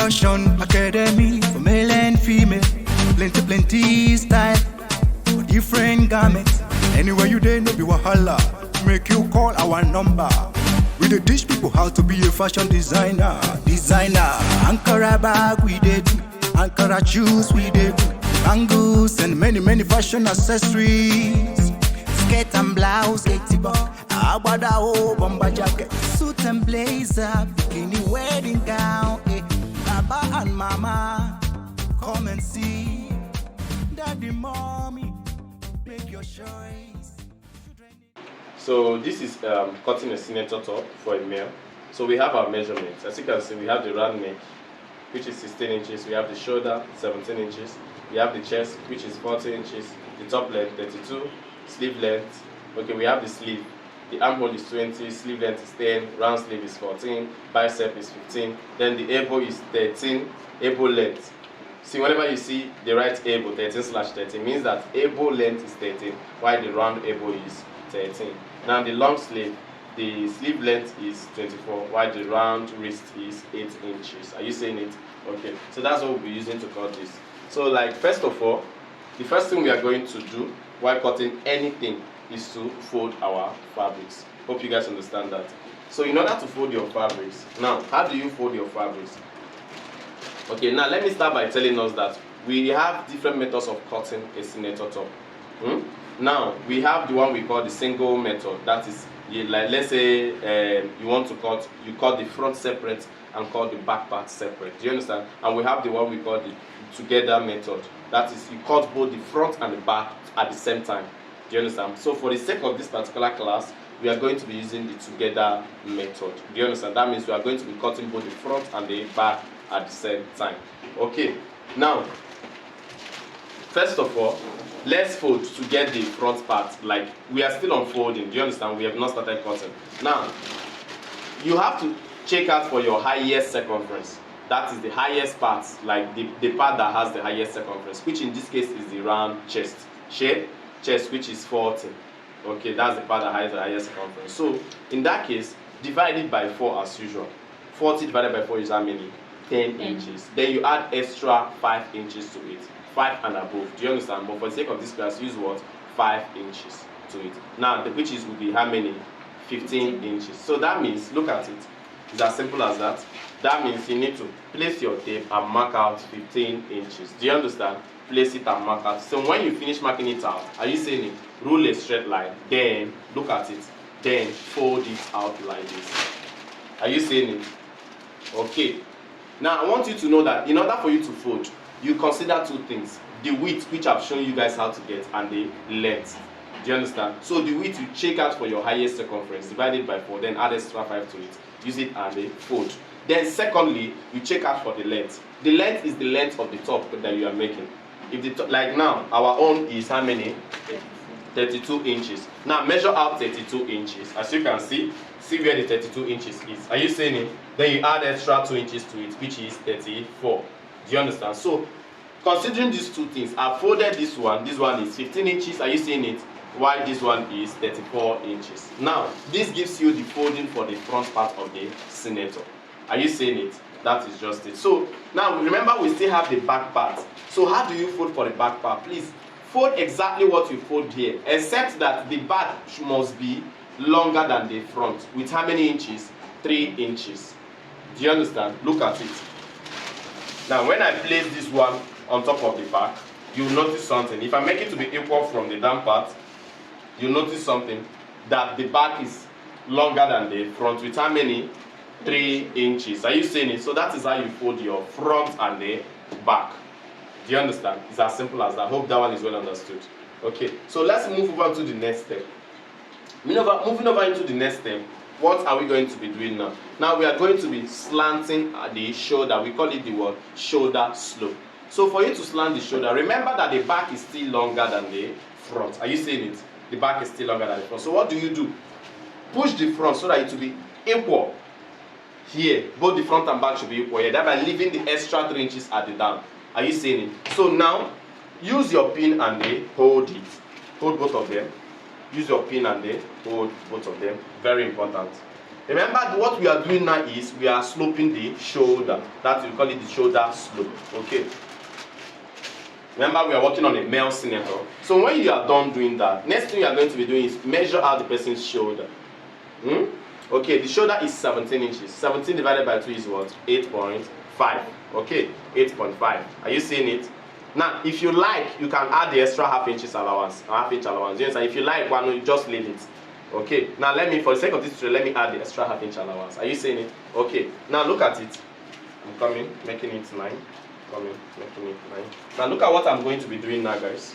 Ceefashion Academy for male and female. Plenty style for different garments. Anywhere you there, no be wahala. Make you call our number. We dey teach people how to be a fashion designer. Ankara bag we dey do, Ankara shoes we dey do, bangles and many fashion accessories. Skirt and blouse, agbada o bomber jacket, suit and blazer, bikini wedding gown. Baba and mama, come and see. Daddy, mommy, make your choice. So this is cutting a senator top for a male. So we have our measurements. As you can see, we have the round neck, which is 16 inches. We have the shoulder, 17 inches. We have the chest, which is 40 inches. The top length, 32. Sleeve length. Okay, we have the sleeve. The armhole is 20, sleeve length is 10, round sleeve is 14, bicep is 15. Then the elbow is 13, elbow length. See, whenever you see the right elbow 13/13, means that elbow length is 13, while the round elbow is 13. Now the long sleeve, the sleeve length is 24, while the round wrist is 8 inches. Are you seeing it? Okay, so that's what we'll be using to cut this. So like, first of all, the first thing we are going to do while cutting anything is to fold our fabrics. Hope you guys understand that. So in order to fold your fabrics, now how do you fold your fabrics? Okay, now let me start by telling us that we have different methods of cutting a senator top. Now we have the one we call the single method. That is, like, let's say you want to cut, you cut the front separate and cut the back part separate. Do you understand? And we have the one we call the together method. That is, you cut both the front and the back at the same time. Do you understand? So for the sake of this particular class, we are going to be using the together method. Do you understand? That means we are going to be cutting both the front and the back at the same time. Okay, now first of all, let's fold to get the front part. Like, we are still unfolding. Do you understand? We have not started cutting. Now you have to check out for your highest circumference. That is the highest part, like the part that has the highest circumference, which in this case is the round chest shape. Chest, which is 40. Okay, that's the part that has the highest circumference. So in that case, divide it by 4 as usual. 40 divided by 4 is how many? 10 inches. Then you add extra 5 inches to it, 5 and above. Do you understand? But for the sake of this class, use what? 5 inches to it. Now the which is will be how many? 15 inches. So that means, look at it. It's as simple as that. That means you need to place your tape and mark out 15 inches. Do you understand? Place it and mark out. So when you finish marking it out, are you seeing it? Rule a straight line. Then look at it. Then fold it out like this. Are you seeing it? Okay. Now I want you to know that in order for you to fold, you consider 2 things: the width, which I've shown you guys how to get, and the length. Do you understand? So the width you check out for your highest circumference, divide it by 4, then add extra 5 to it. Use it and then fold. Then secondly, you check out for the length. The length is the length of the top that you are making. If the top, like now, our own is how many? 32 inches. Now measure out 32 inches. As you can see where the 32 inches is. Are you seeing it? Then you add extra 2 inches to it, which is 34. Do you understand? So considering these 2 things, I've folded this one. This one is 15 inches. Are you seeing it? While this one is 34 inches. Now this gives you the folding for the front part of the senator. Are you seeing it? That is just it. So now remember, we still have the back part. So how do you fold for the back part? Please fold exactly what you fold here, except that the back must be longer than the front. With how many inches? 3 inches. Do you understand? Look at it. Now when I place this one on top of the back, you'll notice something. If I make it to be equal from the down part, you'll notice something, that the back is longer than the front. With how many? 3 inches. Are you seeing it? So that is how you fold your front and the back. Do you understand? It's as simple as that. I hope that one is well understood. Okay, so let's move over to the next step. Moving over into the next step, what are we going to be doing now? Now we are going to be slanting the shoulder. We call it the word shoulder slope. So for you to slant the shoulder, remember that the back is still longer than the front. Are you seeing it? The back is still longer than the front. So what do? Push the front so that it will be equal. Here, both the front and back should be equal here, thereby leaving the extra 3 inches at the down. Are you seeing it? So now, use your pin and then hold it. Hold both of them. Use your pin and then hold both of them. Very important. Remember, what we are doing now is we are sloping the shoulder. That we call it the shoulder slope. Okay. Remember, we are working on a male senator. So when you are done doing that, next thing you are going to be doing is measure out the person's shoulder. Okay, the shoulder is 17 inches. 17 divided by 2 is what? 8.5. Okay, 8.5. Are you seeing it? Now, if you like, you can add the extra half inch allowance. Yes, and if you like one, you just leave it. Okay, now let me, for the sake of this tutorial, let me add the extra half inch allowance. Are you seeing it? Okay, now look at it. I'm coming, making it 9. Coming, making it 9. Now look at what I'm going to be doing now, guys.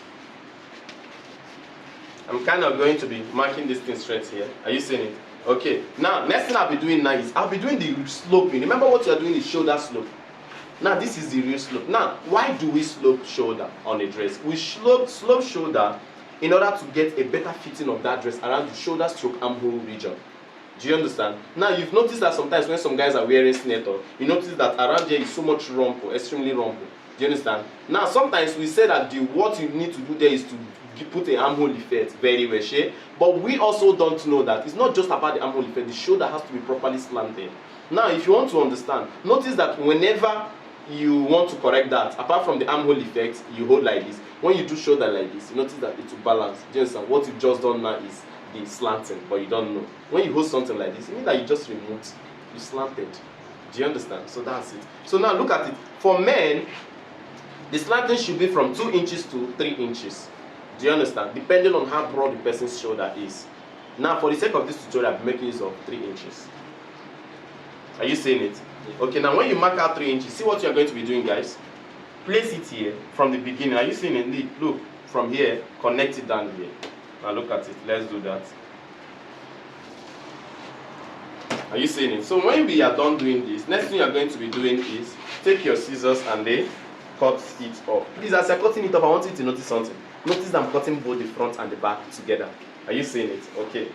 I'm kind of going to be marking this thing straight here. Are you seeing it? Okay, now next thing I'll be doing now is I'll be doing the sloping. Remember, what you're doing is shoulder slope. Now this is the real slope. Now, why do we slope shoulder on a dress? We slope shoulder in order to get a better fitting of that dress around the shoulder stroke armhole region. Do you understand? Now, you've noticed that sometimes when some guys are wearing senator, you notice that around here is so much rumple, extremely rumple. Do you understand? Now, sometimes we say that what you need to do there is to put an armhole effect very well, but we also don't know that it's not just about the armhole effect. The shoulder has to be properly slanted. Now, if you want to understand, notice that whenever you want to correct that, apart from the armhole effect, you hold like this. When you do shoulder like this, you notice that it will balance. Do you understand? What you've just done now is the slanting, but you don't know. When you hold something like this, it means that you just removed, you slanted. Do you understand? So that's it. So now look at it. For men, the slanting should be from 2 inches to 3 inches. Do you understand? Depending on how broad the person's shoulder is. Now, for the sake of this tutorial, I'm making use of 3 inches. Are you seeing it? Okay, now when you mark out 3 inches, see what you're going to be doing, guys. Place it here from the beginning. Are you seeing it? Look, from here, connect it down here. Now look at it. Let's do that. Are you seeing it? So when we are done doing this, next thing you are going to be doing is take your scissors and then cut it off. Please, as you're cutting it off, I want you to notice something. Notice that I'm cutting both the front and the back together. Are you seeing it? Okay.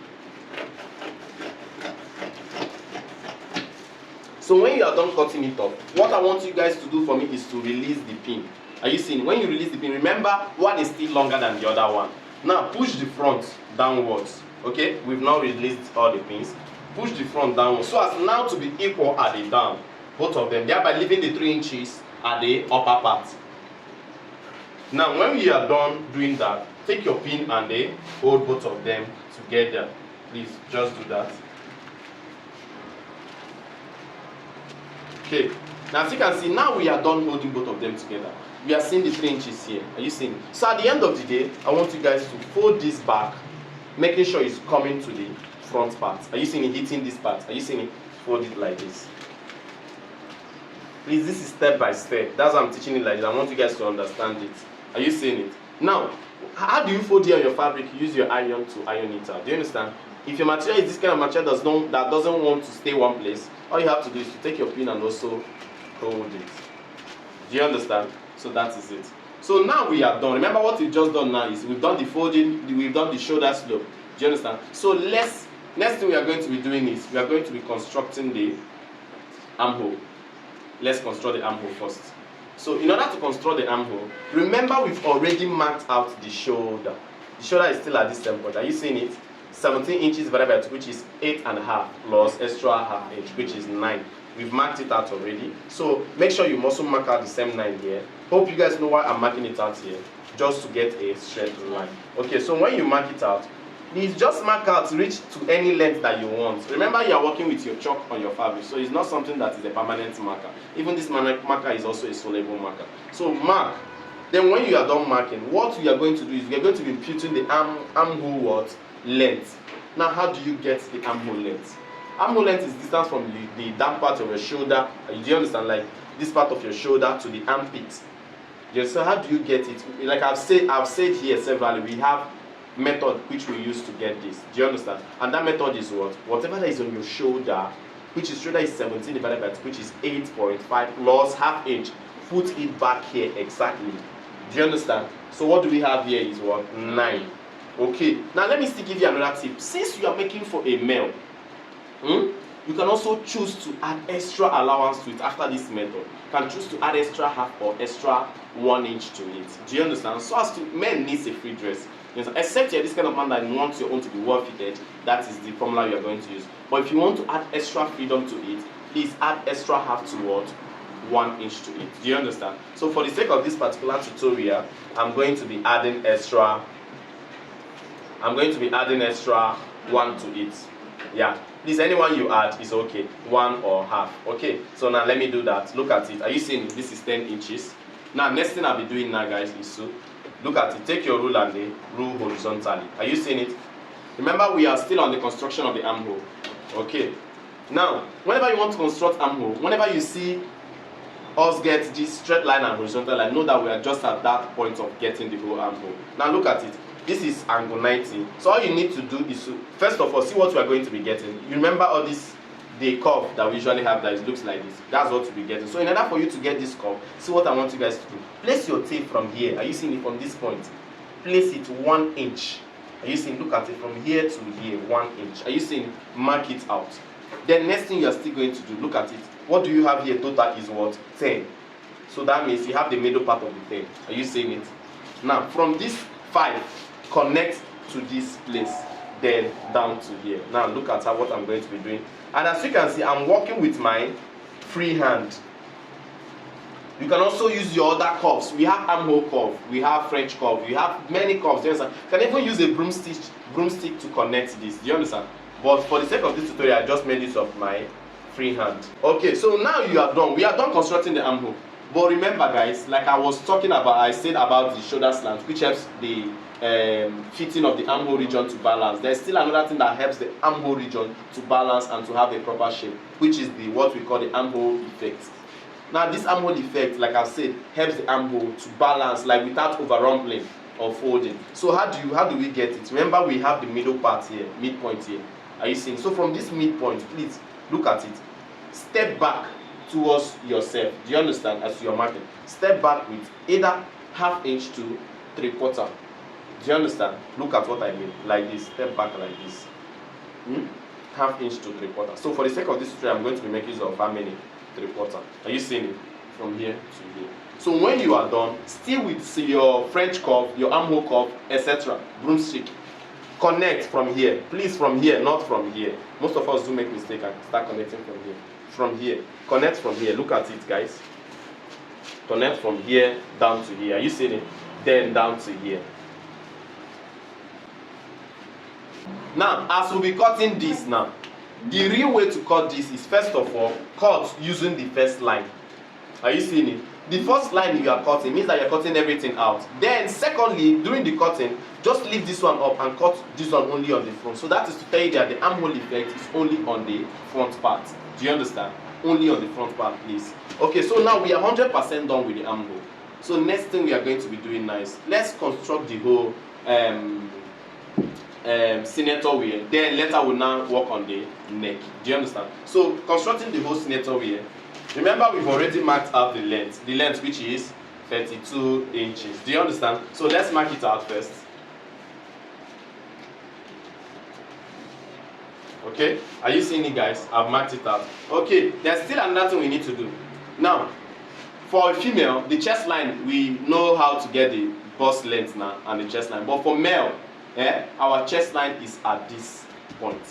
So when you are done cutting it off, what I want you guys to do for me is to release the pin. Are you seeing? When you release the pin, remember, one is still longer than the other one. Now push the front downwards. Okay, we've now released all the pins. Push the front downwards so as now to be equal at the down, both of them, thereby leaving the 3 inches at the upper part. Now when we are done doing that, take your pin and then hold both of them together. Please just do that. Okay, now as you can see, now we are done holding both of them together. We are seeing the 3 inches here. Are you seeing it? So at the end of the day, I want you guys to fold this back, making sure it's coming to the front part. Are you seeing it hitting this part? Are you seeing it? Fold it like this. Please, this is step by step. That's why I'm teaching it like this. I want you guys to understand it. Are you seeing it? Now, how do you fold here on your fabric? You use your iron to iron it out. Do you understand? If your material is this kind of material that doesn't want to stay one place, all you have to do is to take your pin and also hold it. Do you understand? So that is it. So now we are done. Remember what we've just done now is we've done the folding, we've done the shoulder slope. Do you understand? So next thing we are going to be doing is we are going to be constructing the armhole. Let's construct the armhole first. So in order to construct the armhole, remember we've already marked out the shoulder. The shoulder is still at this same point. Are you seeing it? 17 inches divided by 2, which is 8.5 plus extra half inch, which is 9. We've marked it out already. So make sure you also mark out the same 9 here. Hope you guys know why I'm marking it out here, just to get a straight line. Okay, so when you mark it out, please just mark out reach to any length that you want. Remember, you are working with your chalk on your fabric, so it's not something that is a permanent marker. Even this marker is also a soluble marker. So mark. Then when you are done marking, what we are going to do is we are going to be imputing the armhole length. Now, how do you get the armhole length? Armhole length is distance from the down part of your shoulder. Do you understand? Like this part of your shoulder to the armpit. Yes. So how do you get it? Like I've said here severally, we have method which we use to get this. Do you understand? And that method is what? Whatever that is on your shoulder, which is shoulder is 17 divided by 2, which is 8.5 plus half inch. Put it back here exactly. Do you understand? So what do we have here is what? 9. Okay. Now let me still give you another tip. Since you are making for a male, you can also choose to add extra allowance to it after this method. You can choose to add extra half or extra 1 inch to it. Do you understand? So as to men needs a free dress. You understand? Except you're this kind of man that wants your own to be well fitted, that is the formula you are going to use. But if you want to add extra freedom to it, please add extra half to what? 1 inch to it. Do you understand? So for the sake of this particular tutorial, I'm going to be adding extra 1 to it. Yeah, please, anyone you add is okay, 1 or half. Okay, so now let me do that. Look at it. Are you seeing it? This is 10 inches. Now next thing I'll be doing now, guys, is to look at it. Take your rule and then rule horizontally. Are you seeing it? Remember, we are still on the construction of the armhole. Okay, now whenever you want to construct armhole, whenever you see us get this straight line and horizontal line, know that we are just at that point of getting the whole armhole. Now look at it. This is angle 90. So all you need to do is to first of all see what we are going to be getting. You remember all this, the curve that we usually have that it looks like this. That's what we'll be getting. So in order for you to get this curve, see what I want you guys to do. Place your tape from here. Are you seeing it from this point? Place it 1 inch. Are you seeing? Look at it from here to here, 1 inch. Are you seeing? Mark it out. Then next thing you are still going to do, look at it. What do you have here? Total is what? 10. So that means you have the middle part of the 10. Are you seeing it? Now from this 5, connect to this place, then down to here. Now look at what I'm going to be doing. And as you can see, I'm working with my free hand. You can also use your other curves. We have armhole curve, we have French curve, we have many curves. Do you understand? You can even use a broomstick to connect this. Do you understand? But for the sake of this tutorial, I just made use of my free hand. Okay, so now you are done. We are done constructing the armhole. But remember, guys, like I was talking about, I said about the shoulder slant, which helps the fitting of the armhole region to balance. There's still another thing that helps the armhole region to balance and to have a proper shape, which is the what we call the armhole effect. Now this armhole effect, like I've said, helps the armhole to balance, like without over-rumpling or folding. So how do we get it? Remember, we have the middle part here, midpoint here. Are you seeing? So from this midpoint, please look at it. Step back towards yourself. Do you understand? As you're marking, step back with either ½ inch to 3/4. Do you understand? Look at what I mean. Like this. Step back like this. ½ inch to 3/4. So for the sake of this tutorial, I'm going to be making use of how many? 3/4. Are you seeing it? From here to here. So when you are done, still with your French curve, your armhole curve, etc., broomstick, connect from here. Please, from here, not from here. Most of us do make mistake and start connecting from here. From here. Connect from here. Look at it, guys. Connect from here down to here. Are you seeing it? Then down to here. Now, as we'll be cutting this now, the real way to cut this is first of all, cut using the first line. Are you seeing it? The first line you are cutting means that you're cutting everything out. Then secondly, during the cutting, just leave this one up and cut this one only on the front. So that is to tell you that the armhole effect is only on the front part. Do you understand? Only on the front part, please. Okay, so now we are 100% done with the armhole. So next thing we are going to be doing now is, let's construct the whole senator wear. Then later we'll now work on the neck. Do you understand? So constructing the whole senator wear, remember we've already marked out the length which is 32 inches. Do you understand? So let's mark it out first. Okay, are you seeing it, guys? I've marked it out. Okay, there's still another thing we need to do. Now, for a female, the chest line, we know how to get the bust length now and the chest line. But for male, our chest line is at this point,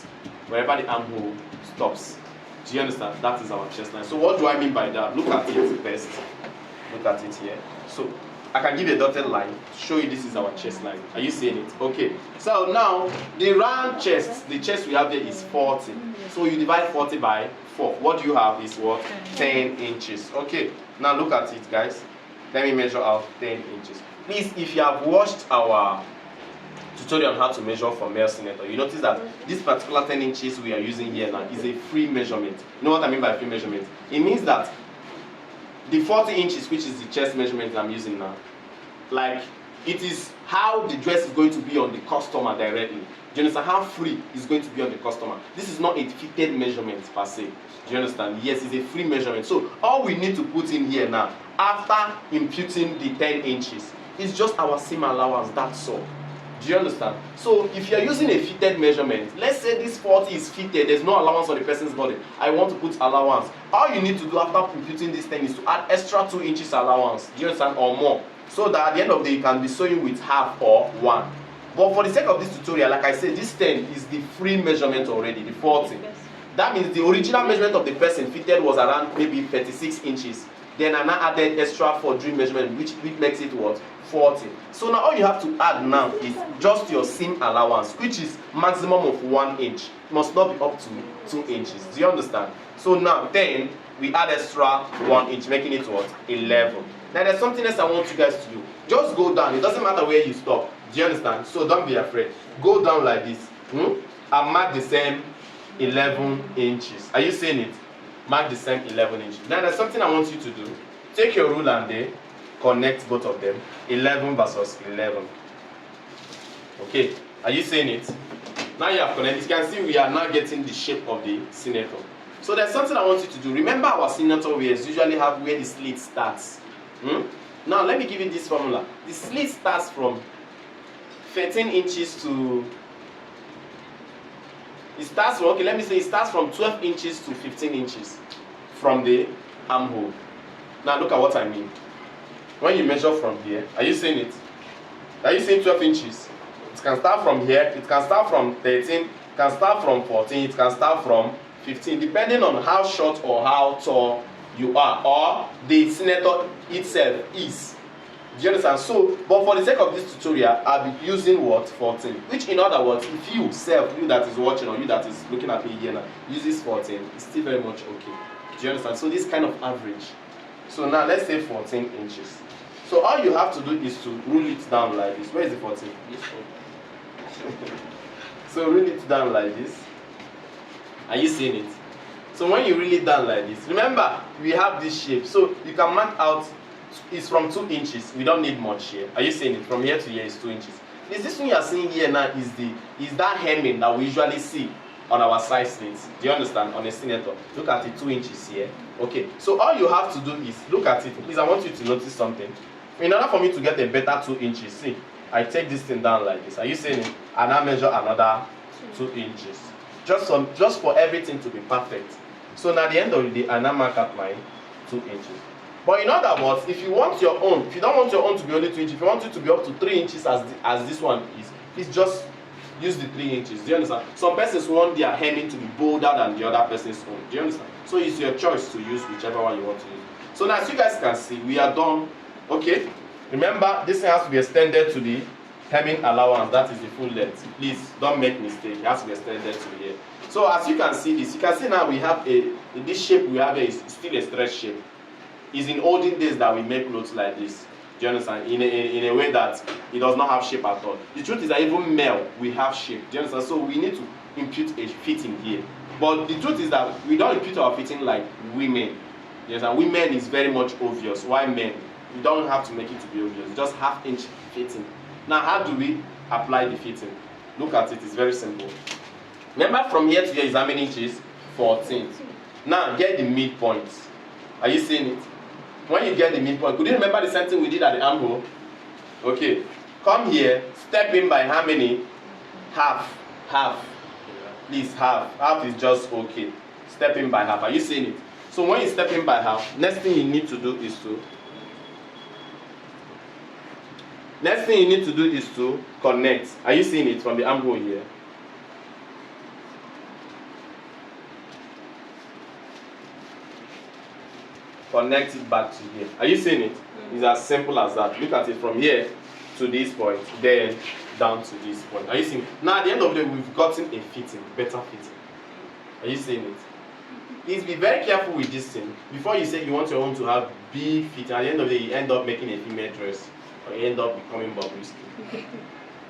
wherever the armhole stops. Do you understand? That is our chest line. So what do I mean by that? Look at it first. Look at it here. So I can give you a dotted line to show you this is our chest line. Are you seeing it? Okay. So now the round chest, the chest we have here is 40. So you divide 40 by 4. What you have is what? 10 inches. Okay. Now look at it, guys. Let me measure out 10 inches. Please, if you have watched our tutorial on how to measure for male senator, you notice that this particular 10 inches we are using here now is a free measurement. You know what I mean by free measurement? It means that the 40 inches, which is the chest measurement I'm using now, like, it is how the dress is going to be on the customer directly. Do you understand? How free is going to be on the customer. This is not a fitted measurement per se. Do you understand? Yes, it's a free measurement. So all we need to put in here now, after imputing the 10 inches, is just our seam allowance. That's all. Do you understand? So if you are using a fitted measurement, let's say this 40 is fitted, there's no allowance on the person's body. I want to put allowance. All you need to do after imputing this 10 is to add extra 2 inches allowance. Do you understand? Or more. So that at the end of the day, you can be sewing with half or 1. But for the sake of this tutorial, like I said, this 10 is the free measurement already, the 40. That means the original measurement of the person fitted was around maybe 36 inches. Then I now added extra for during measurement, which makes it what? 40. So now all you have to add now is just your seam allowance, which is maximum of 1 inch. It must not be up to 2 inches. Do you understand? So now 10, we add extra 1 inch, making it what? 11. Now there's something else I want you guys to do. Just go down. It doesn't matter where you stop. Do you understand? So don't be afraid. Go down like this. And mark the same 11 inches. Are you seeing it? Mark the same 11 inches. Now there's something I want you to do. Take your ruler and then connect both of them. 11 versus 11. Okay. Are you seeing it? Now you have connected. You can see we are now getting the shape of the senator. So there's something I want you to do. Remember our senator wears usually have where the slit starts. Now let me give you this formula. The slit starts from 13 inches to, it starts from, okay, let me say it starts from 12 inches to 15 inches from the armhole. Now look at what I mean. When you measure from here, are you seeing it? Are you seeing 12 inches? It can start from here, it can start from 13, it can start from 14, it can start from 15, depending on how short or how tall you are, or the senator itself is. Do you understand? So, but for the sake of this tutorial, I'll be using what? 14. Which in other words, if you self, you that is watching or you that is looking at me here now, uses 14, it's still very much okay. Do you understand? So this kind of average. So now let's say 14 inches. So all you have to do is to rule it down like this. Where is the 14? So rule it down like this. Are you seeing it? So when you rule it down like this, remember we have this shape. So you can mark out. It's from 2 inches. We don't need much here. Are you seeing it? From here to here is 2 inches. Is this one you are seeing here now is that hemming that we usually see on our side slits? Do you understand? On a senator. Look at it, 2 inches here. Okay. So all you have to do is look at it. Please, I want you to notice something. In order for me to get a better 2 inches, see, I take this thing down like this. Are you seeing it? And I measure another 2 inches. Just for everything to be perfect. So now at the end of the day, I now mark out my 2 inches. But in other words, if you want your own, if you don't want your own to be only 2 inches, if you want it to be up to 3 inches as this one is, please just use the 3 inches. Do you understand? Some persons want their hemming to be bolder than the other person's own. Do you understand? So it's your choice to use whichever one you want to use. So now as you guys can see, we are done. Okay? Remember, this thing has to be extended to the hemming allowance. That is the full length. Please don't make mistake. It has to be extended to here. So as you can see this, you can see now we have this shape we have here is still a stretch shape. It's in olden days that we make clothes like this. Do you understand? In a way that it does not have shape at all. The truth is that even male, we have shape. Do you understand? So we need to impute a fitting here. But the truth is that we don't impute our fitting like women. You understand? Women is very much obvious. Why men? We don't have to make it to be obvious. Just half-inch fitting. Now, how do we apply the fitting? Look at it. It's very simple. Remember, from here to here is how many inches? 14. Now, get the midpoint. Are you seeing it? When you get the midpoint, could you remember the same thing we did at the armhole? Okay. Come here, step in by how many? Half. Half. Please, half. Half is just okay. Step in by half. Are you seeing it? So when you step in by half, next thing you need to do is to connect. Are you seeing it from the armhole here? Connect it back to here. Are you seeing it? It's as simple as that. Look at it from here to this point, then down to this point. Are you seeing it? Now at the end of the day, we've gotten a fitting, better fitting. Are you seeing it? Please be very careful with this thing. Before you say you want your own to have big fitting, at the end of the day, you end up making a female dress, or you end up becoming Bobrisky.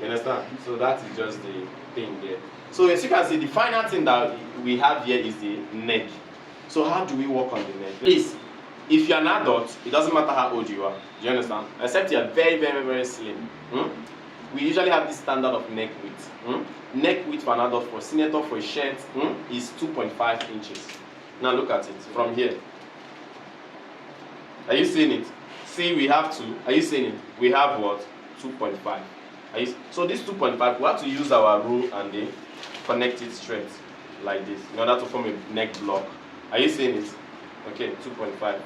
You understand? So that is just the thing there. So as you can see, the final thing that we have here is the neck. So how do we work on the neck? Please. If you're an adult, it doesn't matter how old you are. Do you understand? Except you're very, very, very slim. We usually have this standard of neck width. Neck width for an adult, for a senator, for a shirt, is 2.5 inches. Now look at it from here. Are you seeing it? See, we have 2. Are you seeing it? We have what? 2.5. So this 2.5, we have to use our rule and then connect it straight like this in order to form a neck block. Are you seeing it? Okay, 2.5.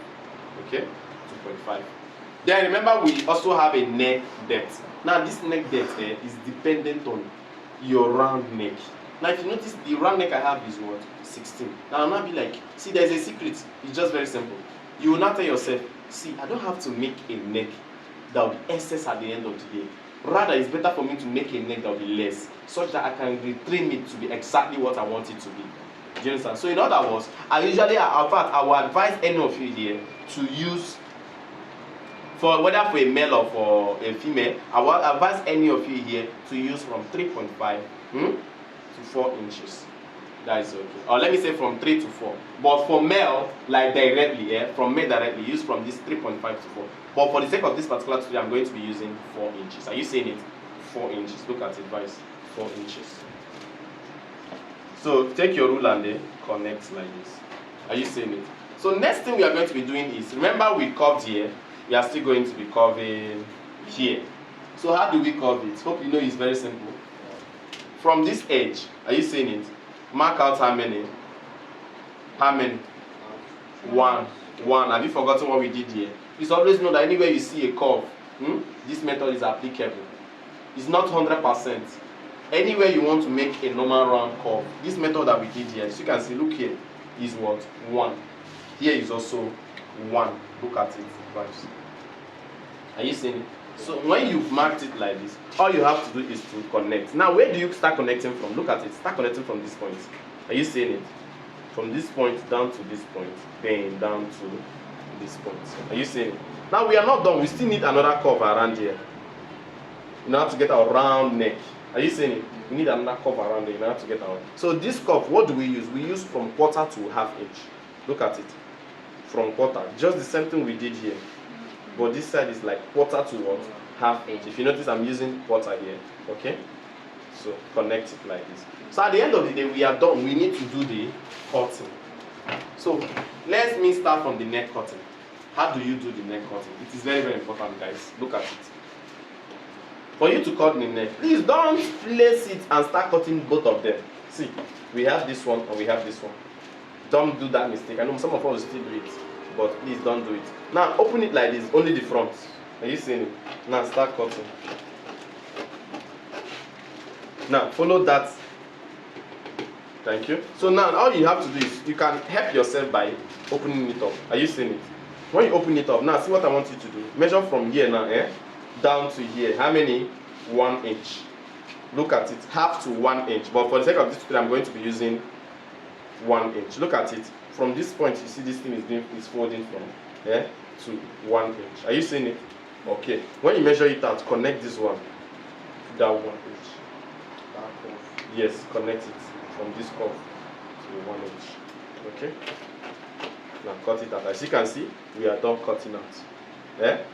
Okay, 2.5. Then remember, we also have a neck depth. Now this neck depth is dependent on your round neck. Now if you notice, the round neck I have is what? 16. Now I'll not be like, see, there's a secret. It's just very simple. You will not tell yourself, see, I don't have to make a neck that will be excess at the end of the day. Rather, it's better for me to make a neck that will be less, such that I can retrain it to be exactly what I want it to be. Do you understand? So in other words, in fact, I will advise any of you here to use, for whether for a male or for a female, I will advise any of you here to use from 3.5 to 4 inches. That is okay. Or let me say from 3 to 4. But for male, like directly, from male directly, use from this 3.5 to 4. But for the sake of this particular tutorial, I'm going to be using 4 inches. Are you seeing it? 4 inches. Look at it, guys. 4 inches. So take your rule and then connect like this. Are you seeing it? So next thing we are going to be doing is, remember we curved here, we are still going to be curving here. So how do we curve it? Hope you know it's very simple. From this edge, are you seeing it? Mark out how many? How many? 1. Have you forgotten what we did here? Please always know that anywhere you see a curve, this method is applicable. It's not 100%. Anywhere you want to make a normal round curve, this method that we did here, as you can see, look here, is what? 1. Here is also 1. Look at it, guys. Are you seeing it? So when you've marked it like this, all you have to do is to connect. Now where do you start connecting from? Look at it. Start connecting from this point. Are you seeing it? From this point down to this point, then down to this point. Are you seeing it? Now we are not done. We still need another curve around here in order to get our round neck. Are you seeing it? We need another curve around there in order to get our. So this curve, what do we use? We use from quarter to half inch. Look at it. From quarter. Just the same thing we did here. But this side is like quarter to what? Half inch. If you notice, I'm using quarter here. Okay? So connect it like this. So at the end of the day, we are done. We need to do the cutting. So let me start from the neck cutting. How do you do the neck cutting? It is very, very important, guys. Look at it. For you to cut the neck, please don't place it and start cutting both of them. See, we have this one and we have this one. Don't do that mistake. I know some of us will still do it, but please don't do it. Now open it like this, only the front. Are you seeing it? Now start cutting. Now follow that. Thank you. So now all you have to do is, you can help yourself by opening it up. Are you seeing it? When you open it up, now see what I want you to do. Measure from here now, down to here. How many? 1 inch. Look at it, half to 1 inch. But for the sake of this video, I'm going to be using 1 inch. Look at it. From this point, you see this thing is folding from to 1 inch. Are you seeing it? Okay. When you measure it out, connect this one to that 1 inch. Yes, connect it from this curve to 1 inch. Okay. Now cut it out. As you can see, we are done cutting out.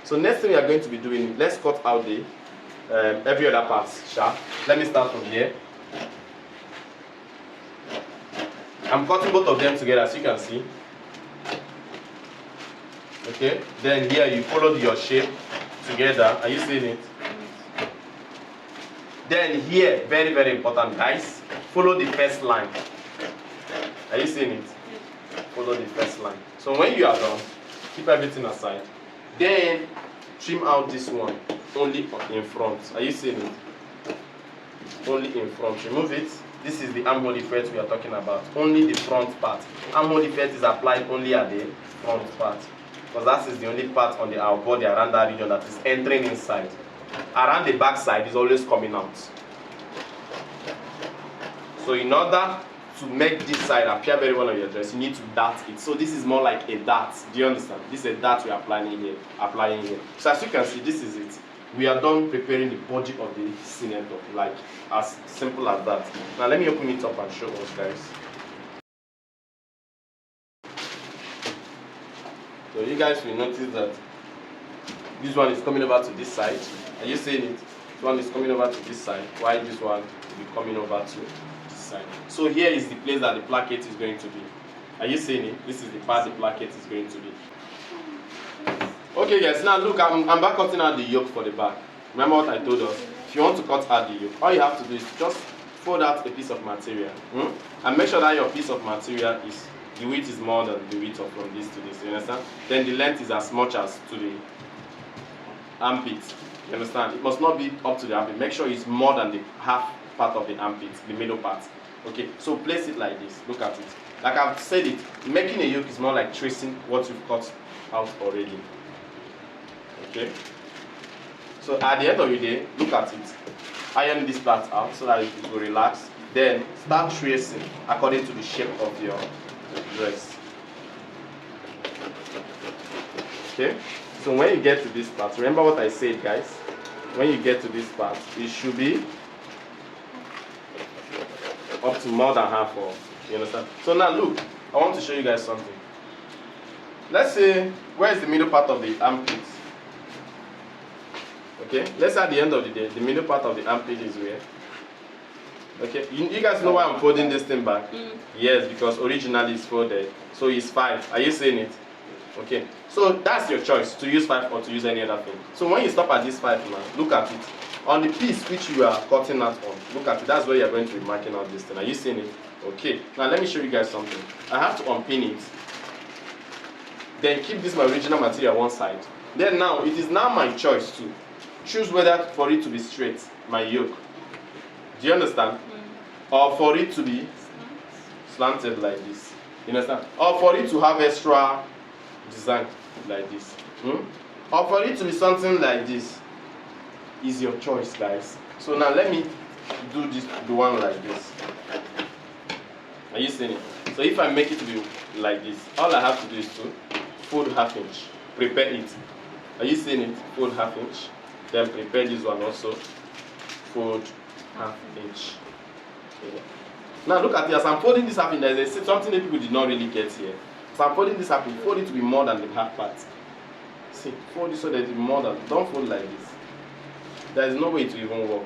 So next thing we are going to be doing, let's cut out the every other part. Let me start from here. I'm cutting both of them together, as you can see. Okay. Then here you follow your shape together. Are you seeing it? Then here, very, very important, guys. Follow the first line. Are you seeing it? Follow the first line. So when you are done, keep everything aside. Then trim out this one only in front. Are you seeing it? Only in front. Remove it. This is the armhole effect we are talking about. Only the front part. Armhole effect is applied only at the front part, because that is the only part on our body around that region that is entering inside. Around the back side is always coming out. So in order to make this side appear very well on your dress, you need to dart it. So this is more like a dart. Do you understand? This is a dart we are applying here. So as you can see, this is it. We are done preparing the body of the senator, like as simple as that. Now let me open it up and show us, guys. So you guys will notice that this one is coming over to this side. Are you seeing it? This one is coming over to this side, while this one will be coming over to this side. So here is the place that the placket is going to be. Are you seeing it? This is the part the placket is going to be. Okay guys, now look, I'm back cutting out the yoke for the back. Remember what I told us? If you want to cut out the yoke, all you have to do is just fold out a piece of material. And make sure that your piece of material is, the width is more than the width of from this to this, you understand? Then the length is as much as to the armpit. You understand? It must not be up to the armpit. Make sure it's more than the half part of the armpit, the middle part. Okay, so place it like this. Look at it. Like I've said it, making a yoke is more like tracing what you've cut out already. Okay, so at the end of the day, look at it. Iron this part out so that it will relax. Then start tracing according to the shape of your dress. Okay, so when you get to this part, remember what I said, guys. When you get to this part, it should be up to more than half of, you understand? So now look, I want to show you guys something. Let's say, where is the middle part of the armpit? Okay, let's say at the end of the day, the middle part of the armpit is where? Okay, you guys know why I'm folding this thing back? Yes, because originally it's folded, so it's 5. Are you seeing it? Okay, so that's your choice, to use 5 or to use any other thing. So when you stop at this 5 now, look at it. On the piece which you are cutting out on, look at it, that's where you're going to be marking out this thing. Are you seeing it? Okay, now let me show you guys something. I have to unpin it, then keep this my original material one side. Then now, it is now my choice to choose whether for it to be straight, my yoke. Do you understand? Or for it to be slanted like this. You understand? Or for it to have extra design like this. Or for it to be something like this. Is your choice, guys. So now let me do this, the one like this. Are you seeing it? So if I make it to be like this, all I have to do is to fold ½ inch, prepare it. Are you seeing it? Fold ½ inch, then prepare this one also, fold ½ inch. Okay. Now look at it, as I'm folding this half inch, there's something that people did not really get here. As I'm folding this half inch, fold it to be more than the half part. See, fold it so that it's more than, don't fold like this. There is no way to even work.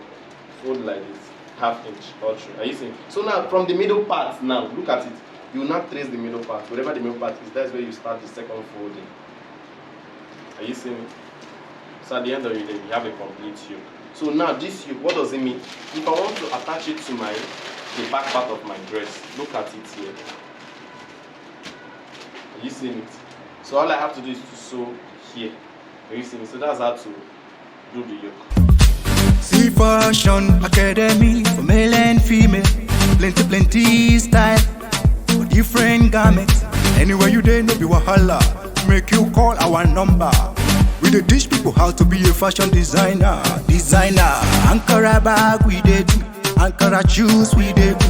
Fold like this, ½ inch or 3. Are you seeing? So now from the middle part, now look at it. You will not trace the middle part. Wherever the middle part is, that's where you start the second folding. Are you seeing it? So at the end of the day, we have a complete yoke. So now this yoke, what does it mean? If I want to attach it to the back part of my dress, look at it here. Are you seeing it? So all I have to do is to sew here. Are you seeing it? So that's how to do the yoke. Ceefashion Academy for male and female. Plenty style for different garments. Anywhere you there, no be wahala. Make you call our number. We dey teach people how to be a fashion designer. Ankara bag we dey do, Ankara shoes we dey do.